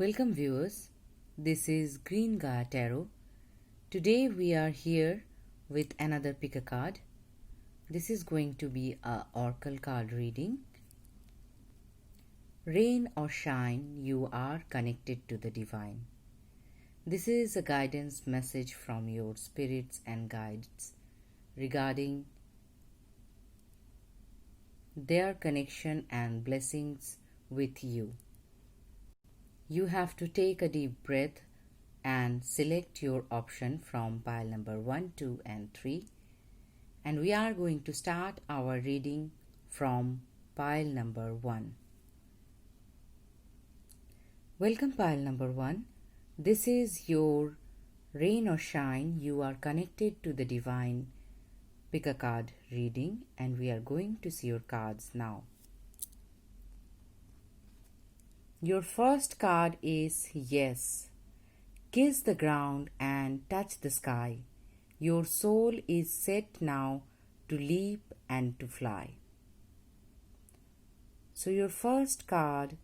Welcome viewers, this is Green Gaia Tarot. Today we are here with another pick a card. This is going to be a oracle card reading. Rain or shine, you are connected to the divine. This is a guidance message from your spirits and guides regarding their connection and blessings with you. You have to take a deep breath and select your option from pile number 1, 2 and 3. And we are going to start our reading from pile number 1. Welcome pile number 1. This is your rain or shine. You are connected to the divine pick a card reading and we are going to see your cards now. Your first card is Yes. Kiss the ground and touch the sky. Your soul is set now to leap and to fly. So your first card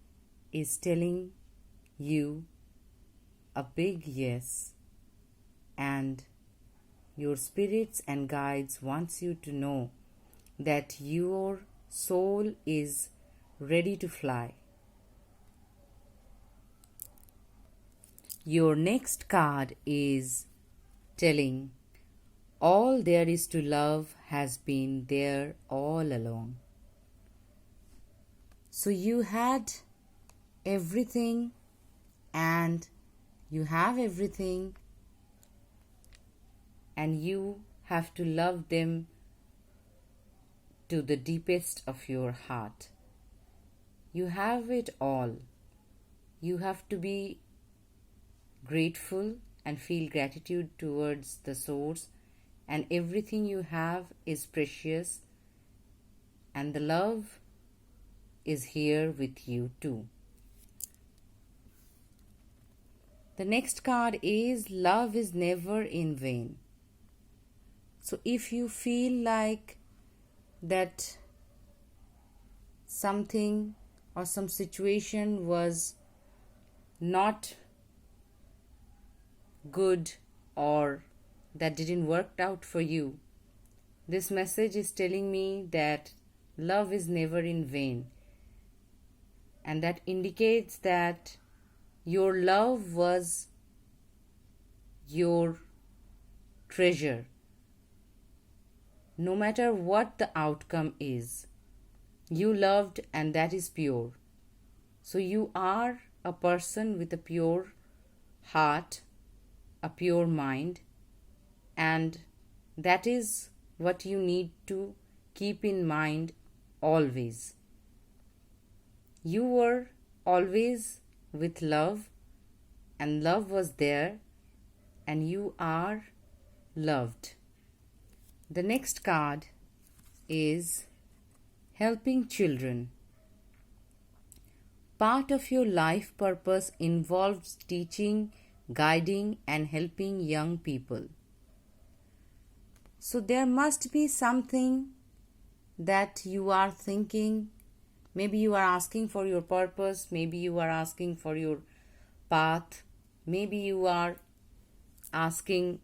is telling you a big yes, and your spirits and guides wants you to know that your soul is ready to fly. Your next card is telling all there is to love has been there all along. So you had everything and you have everything and you have to love them to the deepest of your heart. You have it all. You have to be grateful and feel gratitude towards the source, and everything you have is precious and the love is here with you too. The next card is love is never in vain. So if you feel like that something or some situation was not good or that didn't work out for you, this message is telling me that love is never in vain, and that indicates that your love was your treasure. No matter what the outcome is, you loved, and that is pure. So you are a person with a pure heart, a pure mind, and that is what you need to keep in mind always. You were always with love, and love was there, and you are loved. The next card is helping children. Part of your life purpose involves teaching, guiding and helping young people. So there must be something that you are thinking. Maybe you are asking for your purpose, maybe you are asking for your path, maybe you are asking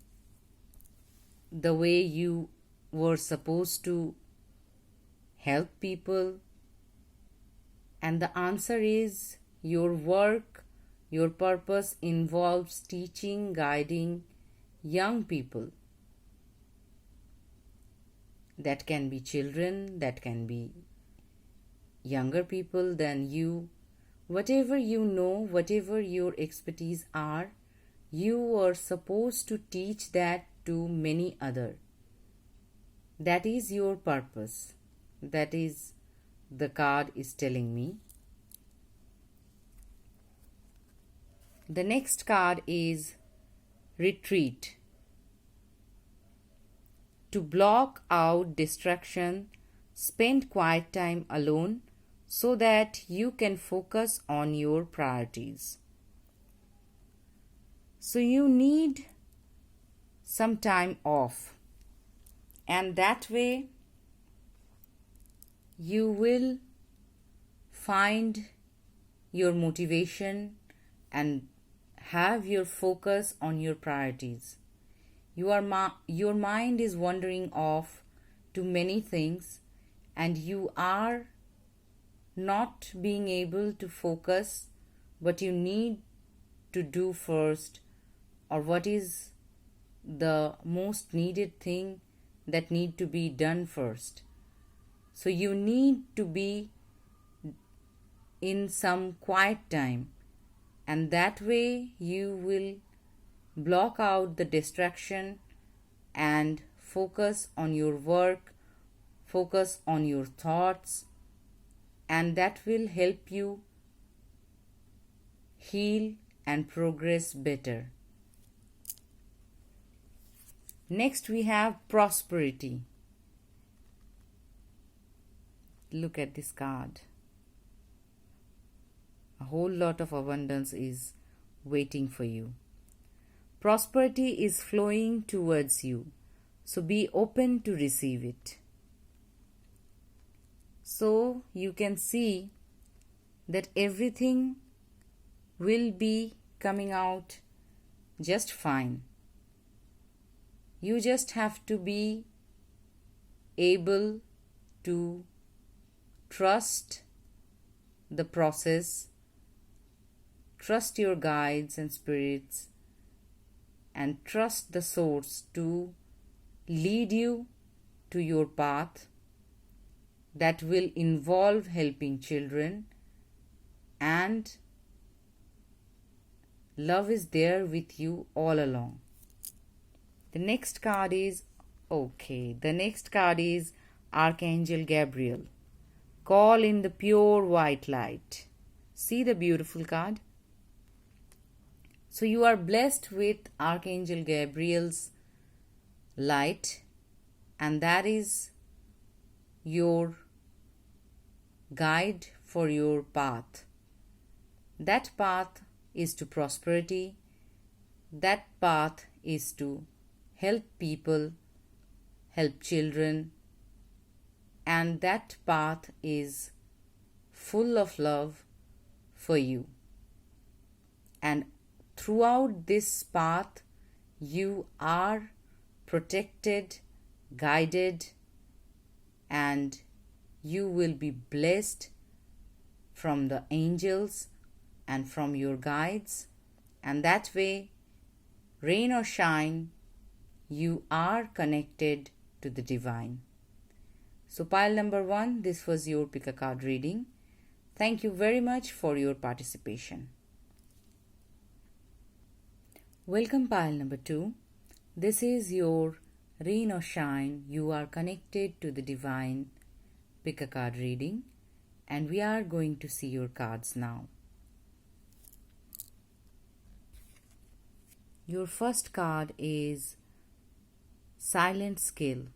the way you were supposed to help people, and the answer is your work, your purpose involves teaching, guiding young people. That can be children, that can be younger people than you. Whatever you know, whatever your expertise are, you are supposed to teach that to many other. That is your purpose. That is the card is telling me. The next card is retreat. To block out distraction, spend quiet time alone so that you can focus on your priorities. So you need some time off, and that way you will find your motivation and have your focus on your priorities. Your mind is wandering off to many things, and you are not being able to focus what you need to do first, or what is the most needed thing that need to be done first. So you need to be in some quiet time, and that way you will block out the distraction and focus on your work, focus on your thoughts, and that will help you heal and progress better. Next, we have prosperity. Look at this card. A whole lot of abundance is waiting for you. Prosperity is flowing towards you, so be open to receive it. So you can see that everything will be coming out just fine. You just have to be able to trust the process, trust your guides and spirits, and trust the source to lead you to your path that will involve helping children, and love is there with you all along. The next card is Archangel Gabriel. Call in the pure white light. See the beautiful card? So you are blessed with Archangel Gabriel's light, and that is your guide for your path. That path is to prosperity. That path is to help people, help children, and that path is full of love for you. And throughout this path, you are protected, guided, and you will be blessed from the angels and from your guides. And that way, rain or shine, you are connected to the divine. So pile number 1, this was your pick a card reading. Thank you very much for your participation. Welcome pile number 2. This is your rain or shine, you are connected to the divine pick a card reading, and we are going to see your cards now. Your first card is Silent Skill.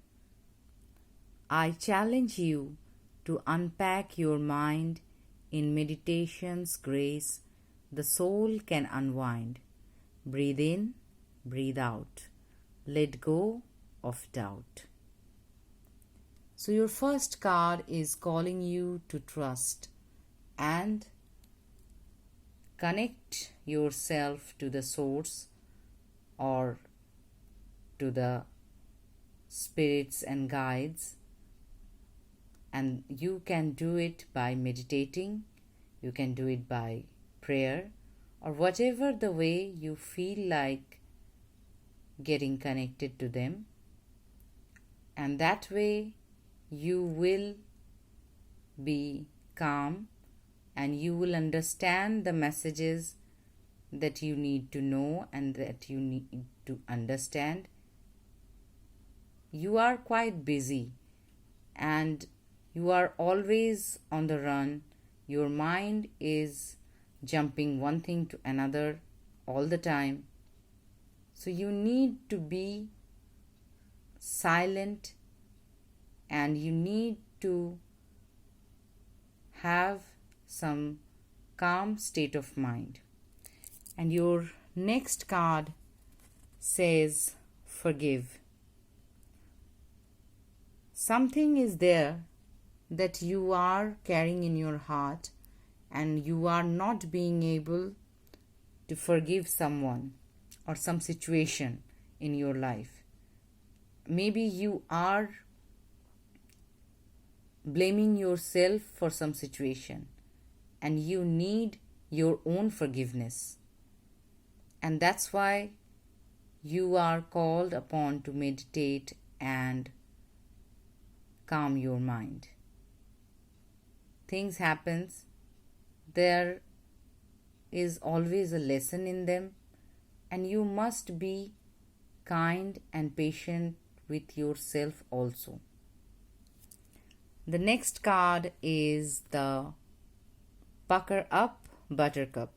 I challenge you to unpack your mind in meditation's grace. The soul can unwind. Breathe in, breathe out. Let go of doubt. So your first card is calling you to trust and connect yourself to the source or to the spirits and guides. And you can do it by meditating, you can do it by prayer, or whatever the way you feel like getting connected to them. And that way you will be calm and you will understand the messages that you need to know and that you need to understand. You are quite busy and you are always on the run. Your mind is jumping one thing to another all the time. So you need to be silent and you need to have some calm state of mind. And your next card says forgive. Something is there that you are carrying in your heart and you are not being able to forgive someone or some situation in your life. Maybe you are blaming yourself for some situation and you need your own forgiveness. And that's why you are called upon to meditate and calm your mind. Things happens, there is always a lesson in them, and you must be kind and patient with yourself also. The next card is the Pucker Up Buttercup.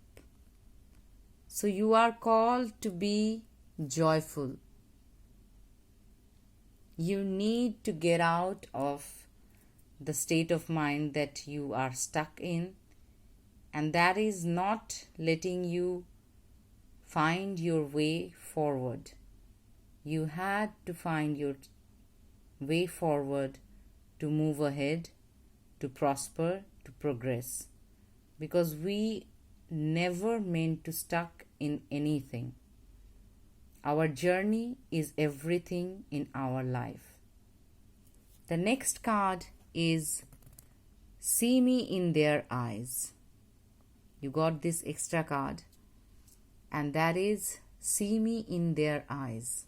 So you are called to be joyful. You need to get out of the state of mind that you are stuck in, and that is not letting you find your way forward. You had to find your way forward to move ahead, to prosper, to progress, because we never meant to stuck in anything. Our journey is everything in our life. The next card is See Me in Their Eyes. You got this extra card, and that is See Me in Their Eyes.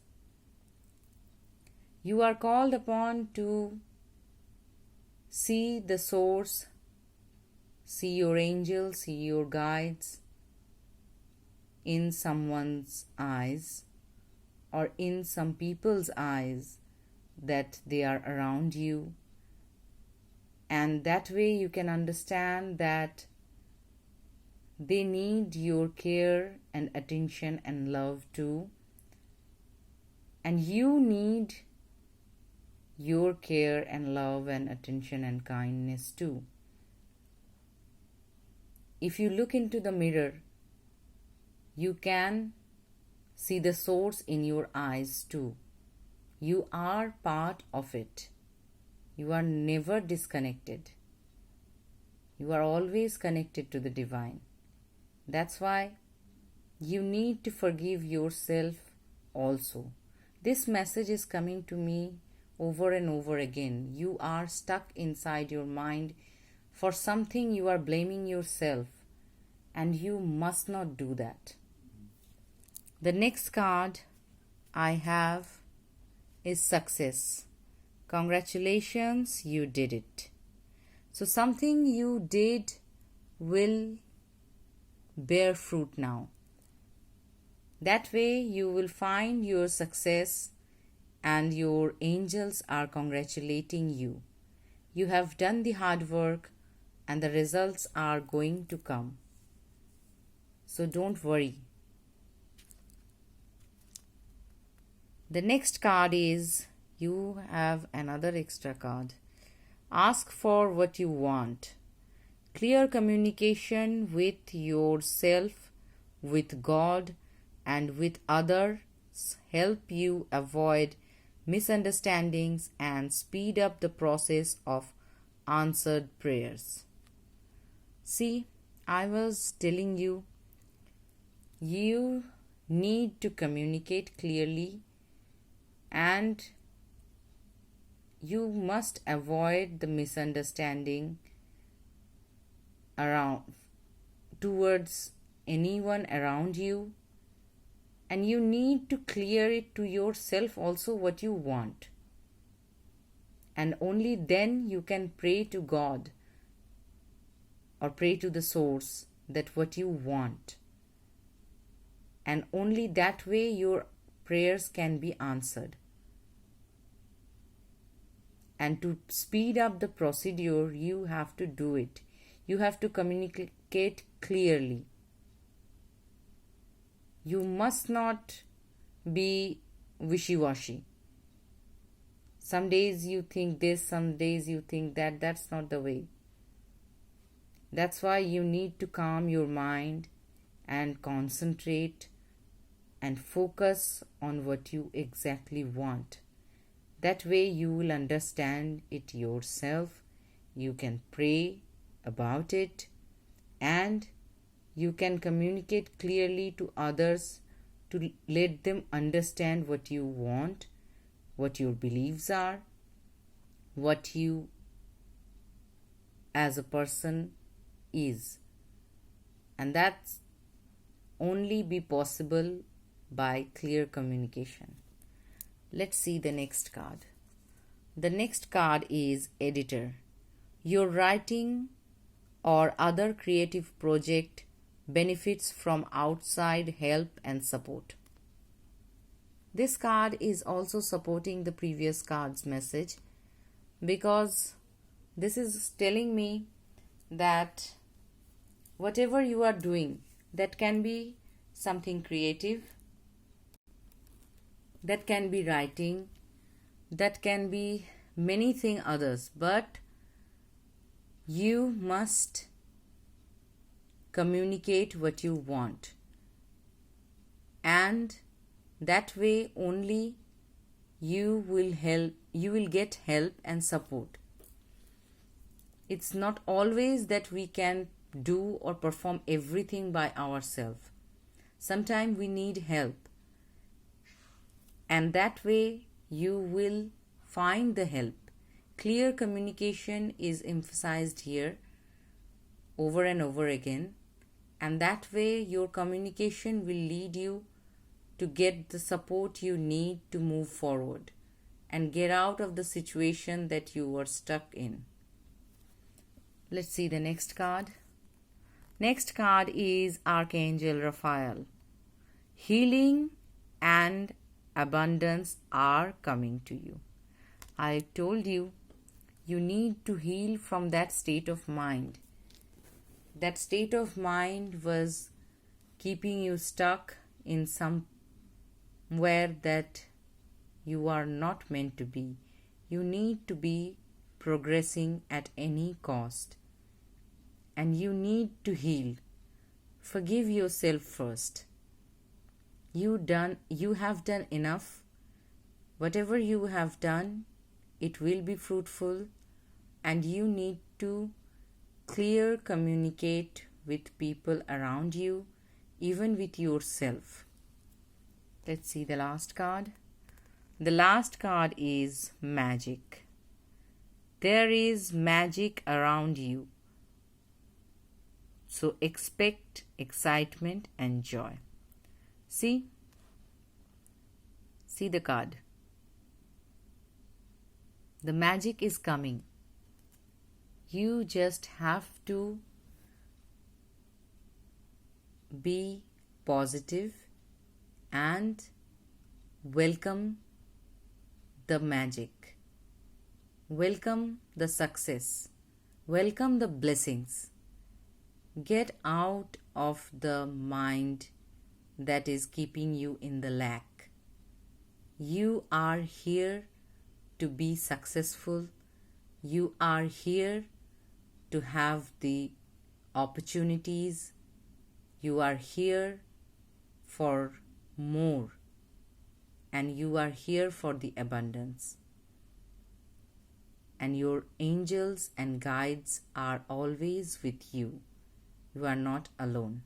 You are called upon to see the source, see your angels, see your guides in someone's eyes or in some people's eyes that they are around you. And that way you can understand that they need your care and attention and love too. And you need your care and love and attention and kindness too. If you look into the mirror, you can see the source in your eyes too. You are part of it. You are never disconnected. You are always connected to the divine. That's why you need to forgive yourself also. This message is coming to me over and over again. You are stuck inside your mind for something. You are blaming yourself, and you must not do that. The next card I have is Success. Congratulations, you did it. So something you did will bear fruit now. That way you will find your success and your angels are congratulating you. You have done the hard work and the results are going to come. So don't worry. The next card is, you have another extra card. Ask for what you want. Clear communication with yourself, with God, and with others help you avoid misunderstandings and speed up the process of answered prayers. See, I was telling you, you need to communicate clearly and you must avoid the misunderstanding around towards anyone around you, and you need to clear it to yourself also what you want, and only then you can pray to God or pray to the source that what you want, and only that way your prayers can be answered. And to speed up the procedure, you have to do it. You have to communicate clearly. You must not be wishy-washy. Some days you think this, some days you think that. That's not the way. That's why you need to calm your mind and concentrate and focus on what you exactly want. That way you will understand it yourself. You can pray about it and You can communicate clearly to others to let them understand what you want, what your beliefs are, what you as a person is. And that's only be possible by clear communication. Let's see the next card. The next card is Editor. Your writing or other creative project benefits from outside help and support. This card is also supporting the previous card's message, because this is telling me that whatever you are doing, that can be something creative, that can be writing, that can be many things others, but you must communicate what you want, and that way only you will get help and support. It's not always that we can do or perform everything by ourselves. Sometimes we need help, and that way you will find the help. Clear communication is emphasized here over and over again, and that way your communication will lead you to get the support you need to move forward and get out of the situation that you were stuck in. Let's see the next card. Next card is Archangel Raphael. Healing and abundance are coming to you. I told you, you need to heal from that state of mind. That state of mind was keeping you stuck in somewhere that you are not meant to be. You need to be progressing at any cost. And you need to heal. Forgive yourself first. You have done enough. Whatever you have done, it will be fruitful, and you need to clear communicate with people around you, even with yourself. Let's see the last card. The last card is Magic. There is magic around you. So expect excitement and joy. See the card. The magic is coming. You just have to be positive and welcome the magic. Welcome the success. Welcome the blessings. Get out of the mind that is keeping you in the lack. You are here to be successful. You are here to have the opportunities. You are here for more, and you are here for the abundance. And your angels and guides are always with you. You are not alone.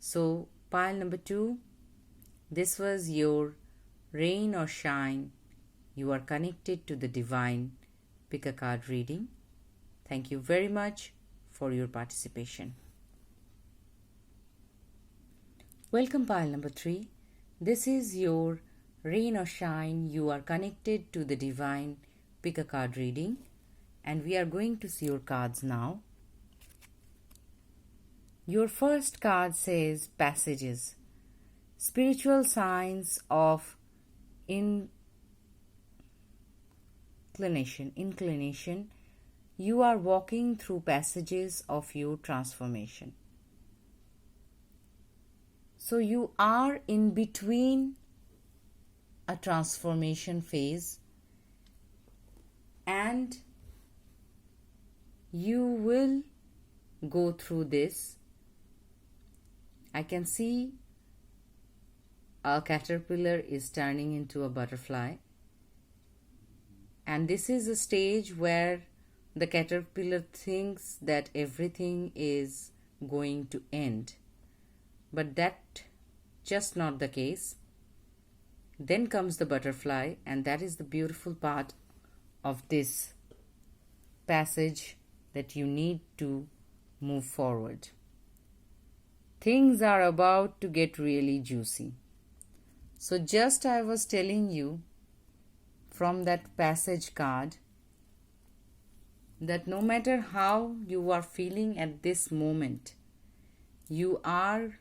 So, pile number 2, this was your rain or shine. You are connected to the divine. Pick a card reading. Thank you very much for your participation. Welcome, pile number 3. This is your rain or shine. You are connected to the divine. Pick a card reading. And we are going to see your cards now. Your first card says passages. Spiritual signs of inclination. You are walking through passages of your transformation. So you are in between a transformation phase, and you will go through this. I can see a caterpillar is turning into a butterfly, and this is a stage where the caterpillar thinks that everything is going to end. But that just not the case. Then comes the butterfly, and that is the beautiful part of this passage that you need to move forward. Things are about to get really juicy. So just I was telling you from that passage card that no matter how you are feeling at this moment, you are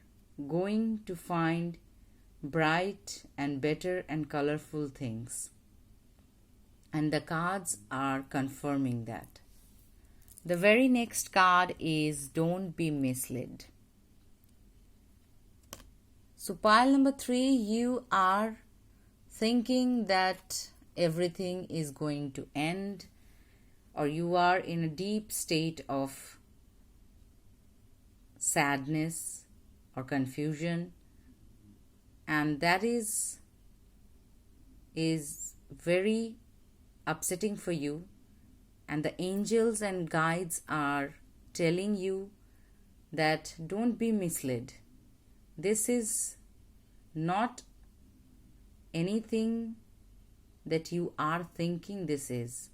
going to find bright and better and colorful things. And the cards are confirming that. The very next card is Don't Be Misled. So pile number 3, you are thinking that everything is going to end, or you are in a deep state of sadness or confusion, and that is very upsetting for you, and the angels and guides are telling you that don't be misled. This is not anything that you are thinking this is.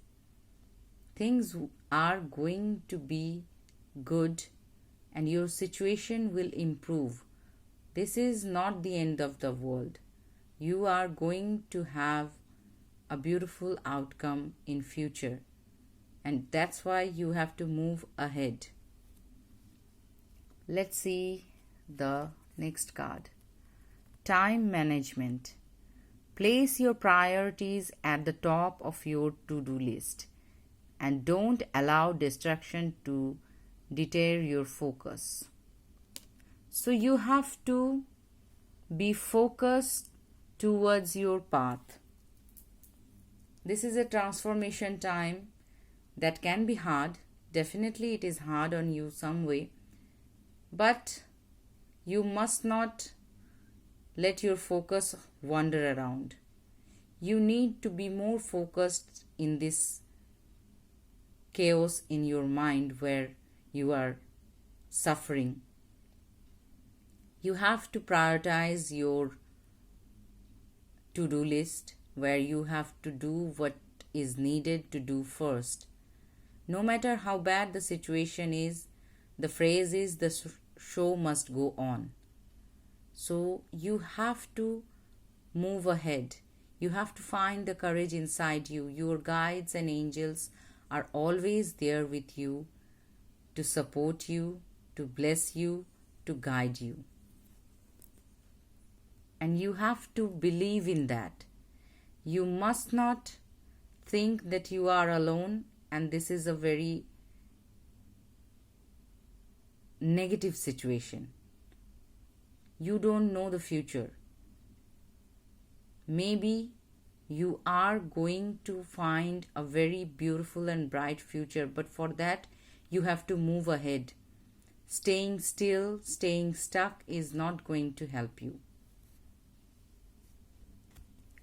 Things are going to be good and your situation will improve. This is not the end of the world. You are going to have a beautiful outcome in future, and that's why you have to move ahead. Let's see the next card. Time management. Place your priorities at the top of your to-do list and don't allow distraction to deter your focus. So you have to be focused towards your path. This is a transformation time that can be hard. Definitely it is hard on you some way, but you must not let your focus wander around. You need to be more focused in this chaos in your mind where you are suffering. You have to prioritize your to-do list, where you have to do what is needed to do first. No matter how bad the situation is, the phrase is the show must go on. So you have to move ahead. You have to find the courage inside you. Your guides and angels are always there with you to support you, to bless you, to guide you. And you have to believe in that. You must not think that you are alone and this is a very negative situation. You don't know the future. Maybe you are going to find a very beautiful and bright future, but for that you have to move ahead. Staying still, staying stuck is not going to help you.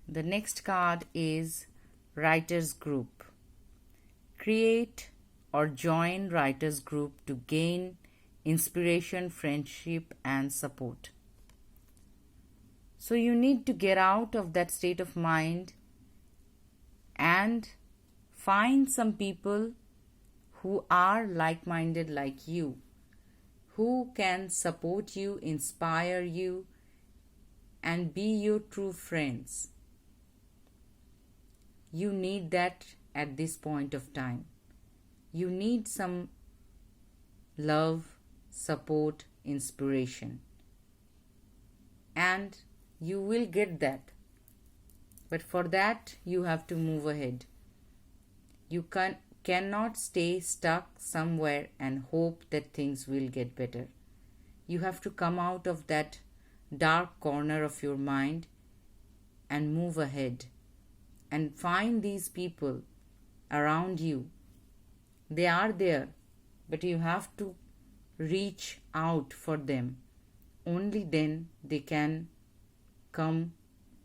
The next card is Writers Group. Create or join Writers Group to gain inspiration, friendship, and support. So you need to get out of that state of mind and find some people who are like-minded like you, who can support you, inspire you, and be your true friends. You need that at this point of time. You need some love, support, inspiration. And you will get that. But for that, you have to move ahead. You cannot stay stuck somewhere and hope that things will get better. You have to come out of that dark corner of your mind and move ahead. And find these people around you. They are there, but you have to reach out for them. Only then they can come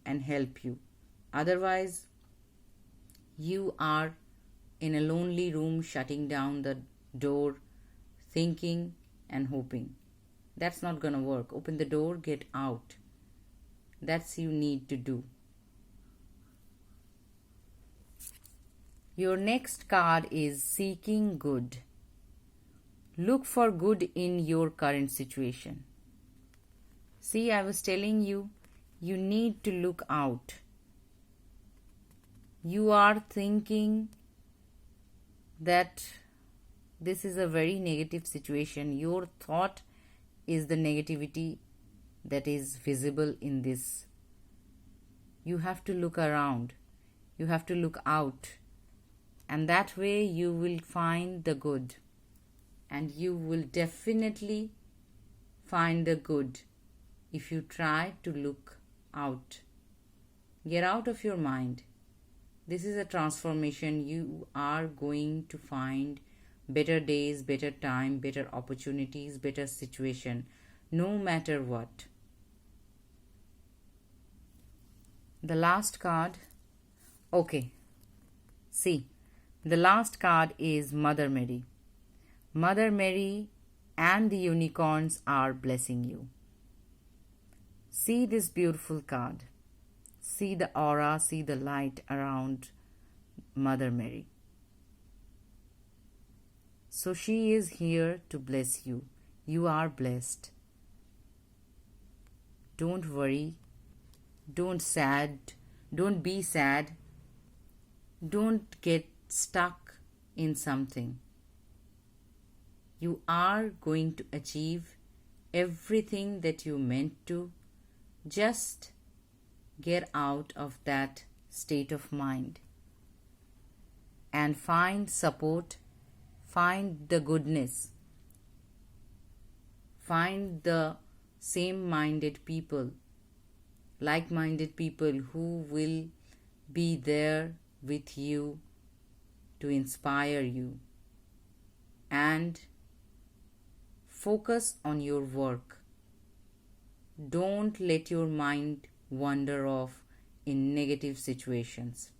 and help you. Otherwise, you are in a lonely room shutting down the door, thinking and hoping. That's not gonna work. Open the door, get out. That's you need to do. Your next card is seeking good. Look for good in your current situation. See, I was telling you, you need to look out. You are thinking that this is a very negative situation. Your thought is the negativity that is visible in this. You have to look around. You have to look out. And that way you will find the good. And you will definitely find the good if you try to look out. Get out of your mind. This is a transformation. You are going to find better days, better time, better opportunities, better situation, no matter what. The last card. Okay. See, the last card is Mother Mary. Mother Mary and the unicorns are blessing you. See this beautiful card. See the aura, see the light around Mother Mary. So she is here to bless you. You are blessed. Don't worry. Don't be sad. Don't get stuck in something. You are going to achieve everything that you meant to. Just get out of that state of mind and find support, find the goodness, find the same-minded people, like-minded people who will be there with you to inspire you, and focus on your work. Don't let your mind wander off in negative situations.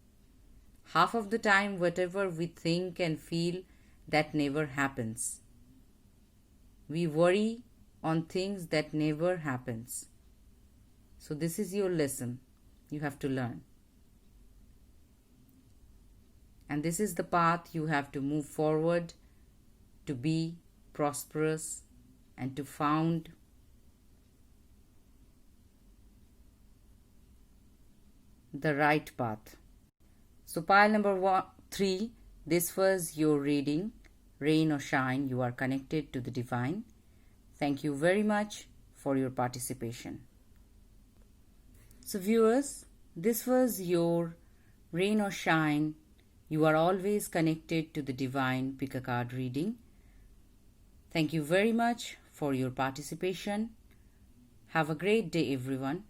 Half of the time, whatever we think and feel, that never happens. We worry on things that never happens. So this is your lesson you have to learn. And this is the path you have to move forward to be prosperous and to found the right path. So pile number 3, this was your reading, Rain or Shine, you are connected to the divine. Thank you very much for your participation. So viewers, this was your Rain or Shine, you are always connected to the divine pick a card reading. Thank you very much for your participation. Have a great day, everyone.